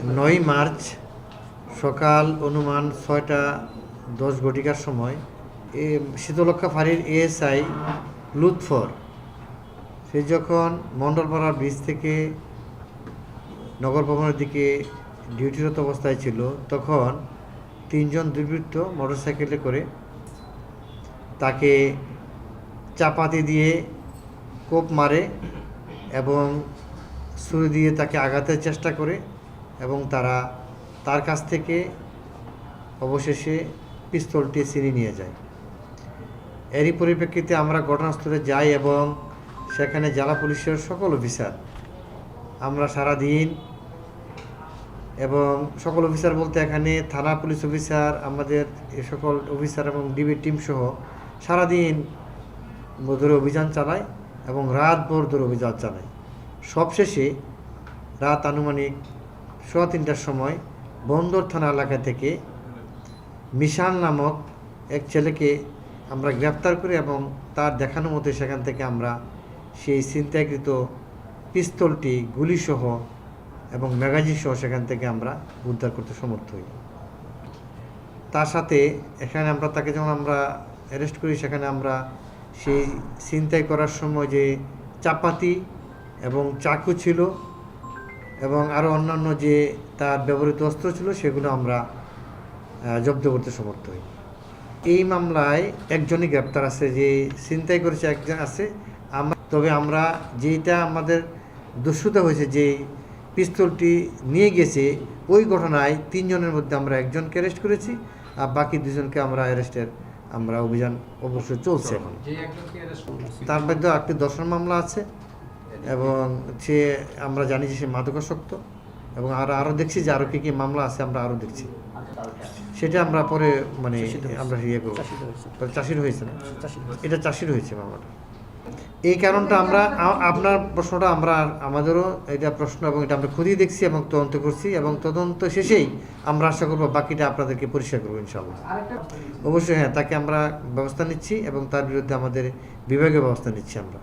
9 March সকাল অনুমান 6:10 ঘটিকার সময় শীতলক্ষা ফাঁড়ির এএসআই লুৎফর সে যখন মণ্ডলপাড়া ব্রিজ থেকে নগর ভবনের দিকে ডিউটিরত অবস্থায় ছিল, তখন 3 জন দুর্বৃত্ত মোটরসাইকেলে করে তাকে চাপাতি দিয়ে কোপ মারে এবং ছুরি দিয়ে তাকে আঘাতের চেষ্টা করে এবং তার কাছ থেকে অবশেষে পিস্তলটি ছিনিয়ে নিয়ে যায়। এরই পরিপ্রেক্ষিতে আমরা ঘটনাস্থলে যাই এবং সেখানে জেলা পুলিশের সকল অফিসার আমরা সারাদিন, এবং সকল অফিসার বলতে এখানে থানা পুলিশ অফিসার, আমাদের এ সকল অফিসার এবং ডিবি টিম সহ সারাদিন ধরে অভিযান চালায় এবং রাতভর ধরে অভিযান চালায়। সবশেষে রাত আনুমানিক 3:15টার সময় বন্দর থানা এলাকা থেকে মিশান নামক এক ছেলেকে আমরা গ্রেপ্তার করি এবং তার দেখানো মতো সেখান থেকে আমরা সেই ছিনতাইকৃত পিস্তলটি, গুলিসহ এবং ম্যাগাজিন সহ সেখান থেকে আমরা উদ্ধার করতে সমর্থ হই। তার সাথে এখানে আমরা তাকে যখন আমরা অ্যারেস্ট করি, সেখানে আমরা সেই ছিনতাই করার সময় যে চাপাতি এবং চাকু ছিল এবং আরও অন্যান্য যে তার ব্যবহৃত অস্ত্র ছিল সেগুলো আমরা জব্দ করতে সমর্থ হই। এই মামলায় একজনই গ্রেপ্তার আছে, যে ছিনতাই করেছে একজন আছে। তবে আমরা যেটা আমাদের দস্যুতা হয়েছে, যে পিস্তলটি নিয়ে গেছে, ওই ঘটনায় 3 জনের মধ্যে আমরা একজনকে অ্যারেস্ট করেছি, আর বাকি 2 জনকে আমরা অ্যারেস্টের অভিযান অবশ্যই চলছে। এখন তার মধ্যে একটি দর্শন মামলা আছে এবং সে আমরা জানি যে সে মাদকাসক্ত, এবং আরও দেখছি যে আরও কী মামলা আছে, আমরা আরও দেখছি। সেটা আমরা পরে আমরা ইয়ে করব। চাষির হয়েছে না, এটা চাষির হয়েছে মামলাটা। এই কারণটা আমরা আপনার প্রশ্নটা আমাদেরও এটা প্রশ্ন, এবং এটা আমরা খুঁজেই দেখছি এবং তদন্ত করছি, এবং তদন্ত শেষেই আমরা আশা করবো বাকিটা আপনাদেরকে পরিষ্কার করবো ইনশাআল্লাহ। অবশ্যই হ্যাঁ, তাকে আমরা ব্যবস্থা নিচ্ছি এবং তার বিরুদ্ধে আমাদের বিভাগীয় ব্যবস্থা নিচ্ছি আমরা।